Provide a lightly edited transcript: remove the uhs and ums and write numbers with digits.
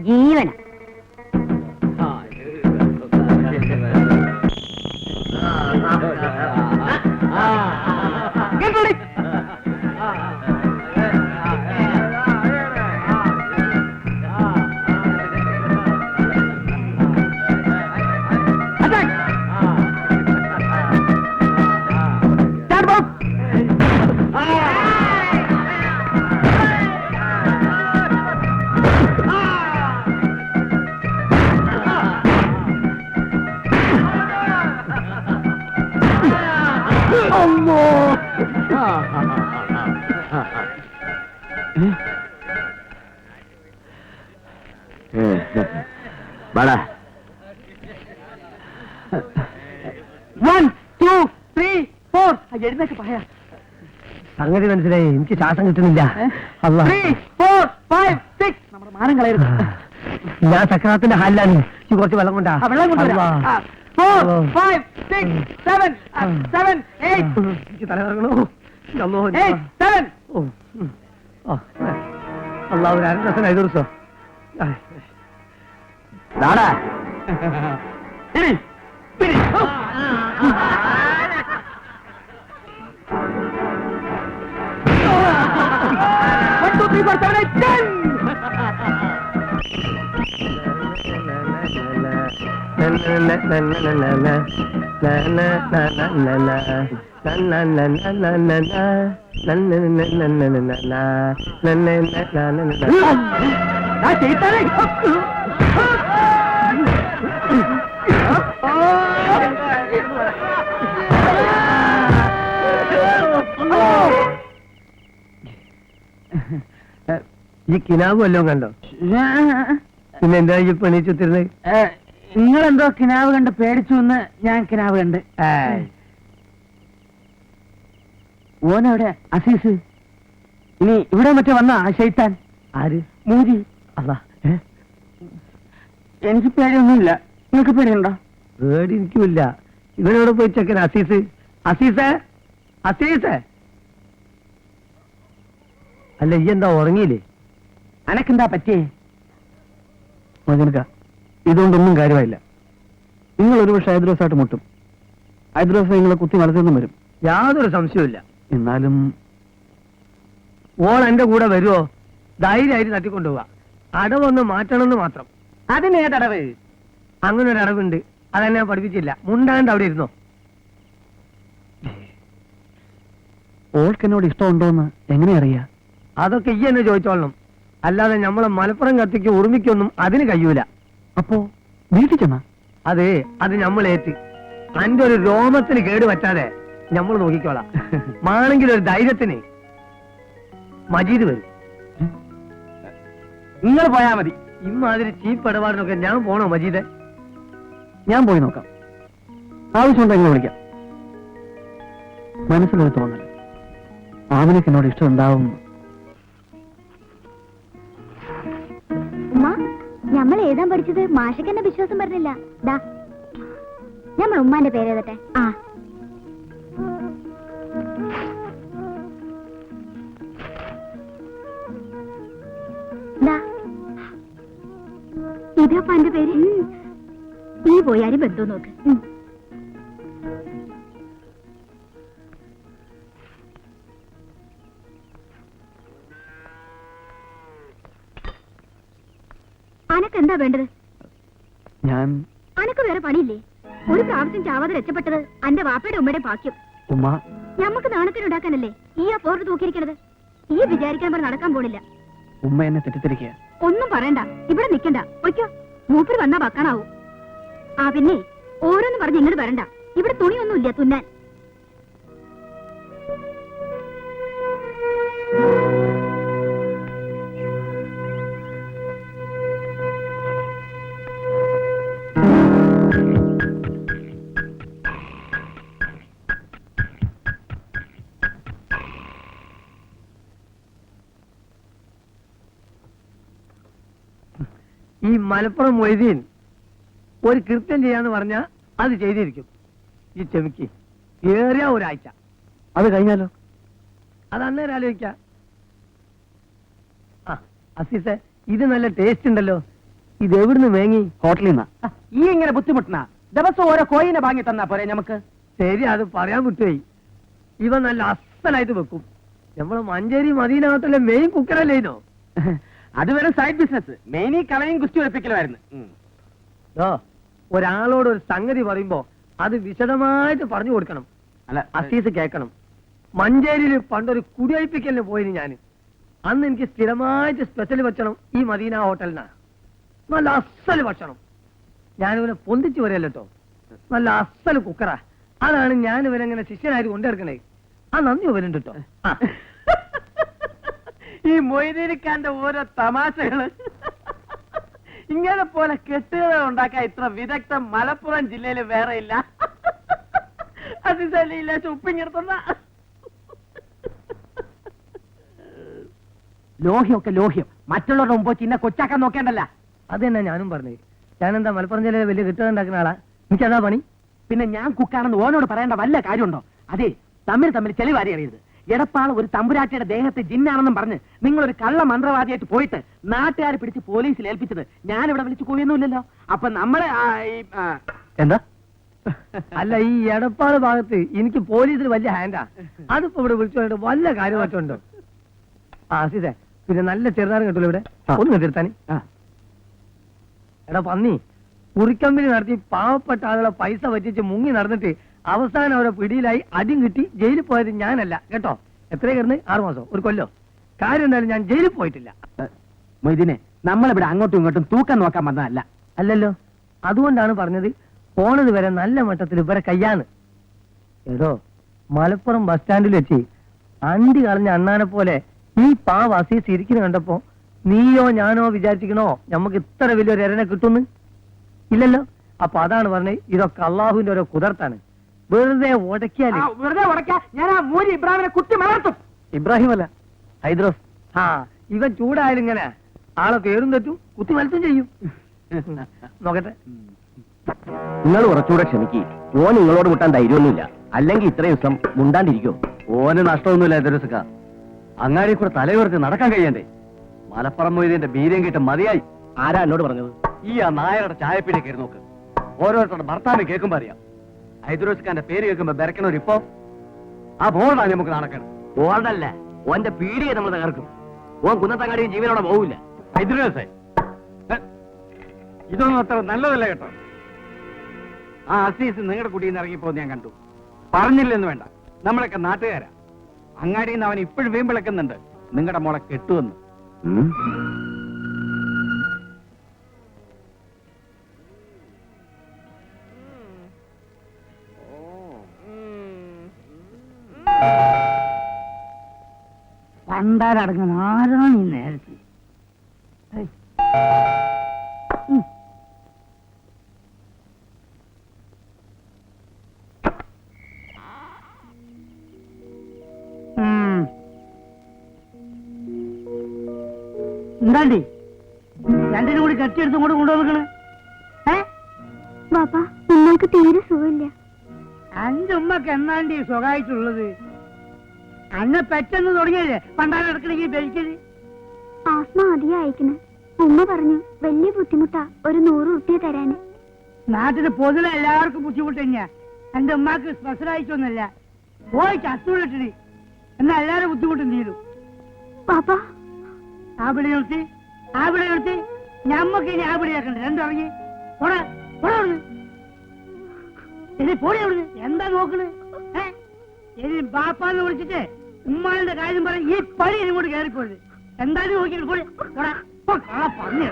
ജീവന. വാടാ. 1 2 3 4 എഴുന്നേക്ക് പറയാ. സംഗതി മനസ്സിലായി. എനിക്ക് ശ്വാസം കിട്ടുന്നില്ല. 3 4 5 6 നമ്മുടെ മാനം കളയരുത്. ഞാൻ സക്രാത്തിന്റെ ഹാലിലാണ്. കുറച്ച് വെള്ളം കൊണ്ടാ. വെള്ളം കൊണ്ടുവരാം. 4 5 6 7 7 8 എനിക്ക് തലകറങ്ങണോ? 8 7 അള്ളാഹു ഒരു അരദസന 5 ദിവസം. നാടാ പിടി പിടി. One, two, three, four, seven, eight, 10. ഈ കിനാവ് വല്ലതും കണ്ടോ? പിന്നെ എന്താ ഈ പണിച്ചുത്തിരുന്നത്? നിങ്ങളെന്തോ കിനാവ് കണ്ട് പേടിച്ചു എന്ന് ഞാൻ കിനാവ് കണ്ട്. ഓനവിടെ അസീസ്. ഇനി ഇവിടെ മറ്റേ വന്ന ആ ശൈത്താൻ ആര്? മൂരി. അതാ എനിക്ക് പേടിയൊന്നുമില്ല. നിങ്ങൾക്ക് പേടിയുണ്ടോ? പേടി എനിക്കുമില്ല. ഇവനോട് പോയി ചെക്കൻ അസീസ്. അസീസേ അസീസേ. അല്ല ഈ എന്താ ഉറങ്ങിയില്ലേ? അനക്കെന്താ പറ്റിയേ? മകനക്ക ഇതുകൊണ്ടൊന്നും കാര്യമായില്ല. നിങ്ങൾ ഒരു പക്ഷെ ഹൈദ്രോസായിട്ട് മുട്ടും. ഹൈദ്രോസ് നിങ്ങളെ കുത്തി വളർത്തിയൊന്നും വരും. യാതൊരു സംശയവുമില്ല. എന്നാലും ഓൾ എന്റെ കൂടെ വരുമോ? ധൈര്യമായിട്ട് തട്ടിക്കൊണ്ടുപോവാ. അടവൊന്ന് മാറ്റണമെന്ന് മാത്രം. അതിനേതടവ്? അങ്ങനെ ഒരു അടവുണ്ട്. അതെന്നെ ഞാൻ പഠിപ്പിച്ചില്ല. മുണ്ടാണ്ട് അവിടെ ഇരുന്നോ. ഓൾക്ക് എന്നോട് ഇഷ്ടമുണ്ടോന്ന് എങ്ങനെ അറിയാ? അതൊക്കെ ഈ എന്നെ ചോദിച്ചോളണം. അല്ലാതെ നമ്മളെ മലപ്പുറം കത്തിക്ക് ഉറുമിക്കൊന്നും അതിന് കഴിയൂല. അപ്പോ വീട്ടിൽ ചെന്നാ? അത് നമ്മളേറ്റ്. അന്റെ ഒരു രോമത്തിന് കേട് പറ്റാതെ നമ്മൾ നോക്കിക്കോളാം. മാണെങ്കിൽ ഒരു ധൈര്യത്തിന് മജീദ് വരും. നിങ്ങൾ പോയാ മതി. ഇമ്മാതിരി ചീപ്പ് ഇടപാടിനൊക്കെ ഞാൻ പോണോ മജീദെ? ഞാൻ പോയി നോക്കാം. ആവശ്യമുണ്ടോ എങ്ങനെ വിളിക്കാം. മനസ്സിലൊരു തോന്നൽ ആമിനക്ക് എന്നോട് ഇഷ്ടം ഉണ്ടാവും. നമ്മൾ എഴുതാൻ പഠിച്ചത് മാഷക്ക് എന്നെ വിശ്വാസം പറഞ്ഞില്ല. ദാ നമ്മൾ ഉമ്മാന്റെ പേര് എഴുതട്ടെ. ആ ഇതാ എന്റെ പേര്. നീ പോയി ആരും ബന്ധു നോക്ക്. അനക്കെന്താ വേണ്ടത്? അനക്ക് വേറെ പണിയില്ലേ? ഒരു പ്രാവശ്യം ചാവാതെ രക്ഷപ്പെട്ടത് അന്റെ വാപ്പയുടെ ഉമ്മയുടെ ഭാഗ്യം. ഉമ്മ ഞമ്മക്ക് നാണത്തിനുണ്ടാക്കാനല്ലേ ഈ ആ പോർട്ട് തൂക്കിയിരിക്കണത്. ഈ വിചാരിക്കാൻ പോലെ നടക്കാൻ പോണില്ല. ഉമ്മ എന്നെ തെറ്റിദ്ധരിക്കുക. ഒന്നും പറയണ്ട. ഇവിടെ നിക്കണ്ട. ഒയ്ക്കോ മൂപ്പര് വന്നാ വക്കാനാവൂ. ആ പിന്നെ ഓരോന്ന് പറഞ്ഞ് ഇങ്ങോട്ട് വരണ്ട. ഇവിടെ തുണിയൊന്നുമില്ല തുന്നാൻ. ഈ മലപ്പുറം മൊയ്തീൻ ഒരു കൃത്യം ചെയ്യാന്ന് പറഞ്ഞാൽ അത് ചെയ്തിരിക്കും. ഈ ചെമിക്ക് ഏറിയ ഒരാഴ്ച. അത് കഴിഞ്ഞാലോ? അത് അന്നേരം ആലോചിക്കാം. ആ അസീസെ, ഇത് നല്ല ടേസ്റ്റ് ഉണ്ടല്ലോ. ഇത് എവിടുന്ന് വേങ്ങി? ഹോട്ടലിൽ നിന്നാ. ഈ ഇങ്ങനെ ബുദ്ധിമുട്ടണ ദിവസം ഓരോ കോയിനെ വാങ്ങി തന്നാ പോരെ നമുക്ക്? ശരി, അത് പറയാൻ വിട്ടുപോയി. ഇവ നല്ല അസലായിട്ട് വെക്കും. നമ്മള് മഞ്ചേരി മദീന ഹോട്ടലിലെ മെയിൻ കുക്കറല്ലേ ഇതോ? അത് വെറും സൈഡ് ബിസിനസ്. മെയിനി കളയും കുസ്തി ഉറപ്പിക്കലായിരുന്നു. ഒരാളോട് ഒരു സംഗതി പറയുമ്പോ അത് വിശദമായിട്ട് പറഞ്ഞു കൊടുക്കണം. അല്ല, അസീസ് കേൾക്കണം. മഞ്ചേരിയിൽ പണ്ടൊരു കുടിയൊഴിപ്പിക്കലിന് പോയിന് ഞാൻ. അന്ന് എനിക്ക് സ്ഥിരമായിട്ട് സ്പെഷ്യൽ ഭക്ഷണം ഈ മദീന ഹോട്ടലിനാണ്. നല്ല അസല് ഭക്ഷണം. ഞാനിവനെ പൊന്തിച്ചു വരല്ലോ. നല്ല അസല് കുക്കറാ. അതാണ് ഞാൻ ഇവനെങ്ങനെ ശിഷ്യനായിട്ട് കൊണ്ടെടുക്കണേ. ആ നന്ദി ഇവനുണ്ട് കേട്ടോ. ഈ മൊയ്തീനിക്കാന്റെ ഓരോ തമാശകള് ഇങ്ങനെ പോലെ കെട്ടുകഥ ഉണ്ടാക്കാൻ ഇത്ര വിദഗ്ധം മലപ്പുറം ജില്ലയിൽ വേറെ ഇല്ല. അതില്ല ഉപ്പിങ്ങിടത്തുന്ന ലോഹ്യമൊക്കെ ലോഹ്യം. മറ്റുള്ളവരുടെ മുമ്പ് ചിന്ന കൊച്ചാക്കാൻ നോക്കേണ്ടല്ല. അത് തന്നെ ഞാനും പറഞ്ഞേ. ഞാനെന്താ മലപ്പുറം ജില്ലയിൽ വലിയ കെട്ടുകഥ ഉണ്ടാക്കുന്ന ആളാ? എനിക്കതാ പണി. പിന്നെ ഞാൻ കുക്കാണെന്ന് ഓനോട് പറയേണ്ട വല്ല കാര്യമുണ്ടോ? അതെ, തമ്മിൽ ചെളിവാരി അറിയരുത്. എടപ്പാൾ ഒരു തമ്പുരാട്ടിയുടെ ദേഹത്ത് ജിന്നാണെന്നും പറഞ്ഞ് നിങ്ങളൊരു കള്ള മന്ത്രവാദിയായിട്ട് പോയിട്ട് നാട്ടുകാരെ പിടിച്ച് പോലീസിൽ ഏൽപ്പിച്ചത് ഞാനിവിടെ വിളിച്ചു പോയൊന്നുമില്ലല്ലോ. അപ്പൊ നമ്മളെ എന്താ? അല്ല, ഈ എടപ്പാട് ഭാഗത്ത് എനിക്ക് പോലീസിൽ വലിയ ഹാൻഡാ. അതിപ്പോ ഇവിടെ വിളിച്ചു വല്ല കാര്യമായിട്ടുണ്ടോ? ആസിതേ, പിന്നെ നല്ല ചെറുതാരം കിട്ടുമല്ലോ ഇവിടെ. ഒന്ന് കെട്ടിരുത്താൻ. എടാ പന്നി, കുറിക്കമ്പനി നടത്തി പാവപ്പെട്ട ആളുകളെ പൈസ പറ്റിച്ച് മുങ്ങി നടന്നിട്ട് അവസാനം അവരെ പിടിയിലായി അടിയും കിട്ടി ജയിലിൽ പോയത് ഞാനല്ല കേട്ടോ. എത്ര കിടന്ന് 6 മാസം, ഒരു കൊല്ലോ. കാര്യം എന്തായാലും ഞാൻ ജയിലിൽ പോയിട്ടില്ല. മൊയ്തീനെ, നമ്മളിവിടെ അങ്ങോട്ടും ഇങ്ങോട്ടും തൂക്കം നോക്കാൻ വന്നതല്ല. അല്ലല്ലോ, അതുകൊണ്ടാണ് പറഞ്ഞത് പോണത് വരെ നല്ല മട്ടത്തിൽ ഇവരെ കയ്യാന്ന്. ഏതോ മലപ്പുറം ബസ് സ്റ്റാൻഡിൽ വെച്ച് അണ്ടി കളഞ്ഞ അണ്ണാനെ പോലെ ഈ അസീസ് ഇരിക്കുന്ന കണ്ടപ്പോ നീയോ ഞാനോ വിചാരിച്ചിക്കണോ നമുക്ക് ഇത്ര വലിയൊരു എരനെ കിട്ടുന്നു? ഇല്ലല്ലോ. അപ്പൊ അതാണ് പറഞ്ഞത്, ഇതൊക്കെ അള്ളാഹുവിന്റെ ഓരോ കുതിർത്താണ്. വെറുതെ ഉടക്കിയാല് വെറുതെ ഉടക്കാ ഞാൻ ആ മൂരി ഇബ്രാഹിമിനെ കുത്തി മലർത്തും. ഇബ്രാഹിം അല്ല, ഹൈദ്രോസ്. ഇവൻ ചൂടായാലും ഇങ്ങനെ ആളെ പേരും തെറ്റും കുത്തി മലത്തും ചെയ്യും. നോക്കട്ടെ. നിങ്ങൾ കുറച്ചുകൂടെ ക്ഷമിക്ക്. ഓൻ നിങ്ങളോട് മുട്ടാൻ ധൈര്യമൊന്നുമില്ല. അല്ലെങ്കിൽ ഇത്രയും ദിവസം മുണ്ടാണ്ടിരിക്കോ? ഓന് നഷ്ടമൊന്നുമില്ല ഹൈദ്രോസക്ക. അങ്ങാടി കൂടെ തലയുയർത്തി നടക്കാൻ കഴിയണ്ടേ? മലപ്പുറം മൊയ്തീന്റെ ബീര്യം കിട്ട മതിയായി. ആരാ എന്നോട് പറഞ്ഞത്? ഈ ആ നായരുടെ ചായപ്പീടി കയറി നോക്ക്. ഓരോരുത്തരുടെ ഭർത്താവിനെ കേൾക്കുമ്പോ അറിയാം. ഹൈദ്രോസ്ഖാന്റെ പേര് കേൾക്കുമ്പോ ബെരക്കണോരിപ്പോ ആ ബോർഡാണ് നമുക്ക് നടക്കണം. ബോർഡല്ല, ഓന്റെ പീടിയെ നമ്മൾ തകർക്കും. ഓൻ കുന്നത്തങ്ങാടി ജീവനോടെ പോവില്ല. ഹൈദ്രോസേ, ഇതൊന്നും അത്ര നല്ലതല്ല കേട്ടോ. ആ അസീസ് നിങ്ങളുടെ കുടിയിൽ നിന്ന് ഇറങ്ങിപ്പോ ഞാൻ കണ്ടു. പറഞ്ഞില്ലെന്ന് വേണ്ട, നമ്മളൊക്കെ നാട്ടുകാരാ. അങ്ങാടിയിൽ നിന്ന് അവൻ ഇപ്പോഴും വീമ്പിളക്കുന്നുണ്ട് നിങ്ങളുടെ മോളെ കെട്ടുവെന്ന്. പണ്ടാരടങ്ങുന്ന ആരാണ് ഈ നേരത്തെ? എന്താണ്ടി രണ്ടിനും കൂടി കെട്ടിയെടുത്തും കൂടെ കൊണ്ടുവന്നിക്കണ്? ബാപ്പാ, നിങ്ങൾക്ക് തീരെ സുഖമില്ല. അന്റെ ഉമ്മക്ക് എന്നാണ്ടി സുഖമായിട്ടുള്ളത്? അന്നെ പെട്ടെന്ന് തുടങ്ങിയല്ലേ പണ്ടാരടക്കണെങ്കിൽ ബലിക്കല്? ആസ്മ അധികം അയക്കണ്. ഉമ്മ പറഞ്ഞു വലിയ ബുദ്ധിമുട്ടാ, ഒരു 100 റുപ്യ തരാന്. നാട്ടില് പൊതുവെ എല്ലാവർക്കും ബുദ്ധിമുട്ട് തന്നെയാ. എന്റെ ഉമ്മാക്ക് സ്പെഷ്യലായിട്ടൊന്നുമല്ല. പോയി ചത്തുവിട്ടിട്ട് എന്നാ എല്ലാരും ബുദ്ധിമുട്ടും തീരും. ബാപ്പാ, ആപിടി നിർത്തി ഞമ്മക്ക് ഇനി ആപിടിയാക്കണ്ട. രണ്ടിറങ്ങി ഇനി പോടി അവിടുന്ന്. എന്താ നോക്കണ്? ഇനി ബാപ്പാന്ന് വിളിച്ചിട്ട് ഉമ്മാന്റെ കാര്യം പറ. ഈ പണി ഇങ്ങോട്ട് കയറിപ്പോയത് എന്തായാലും നോക്കിയിട്ട് പോടി. പറഞ്ഞു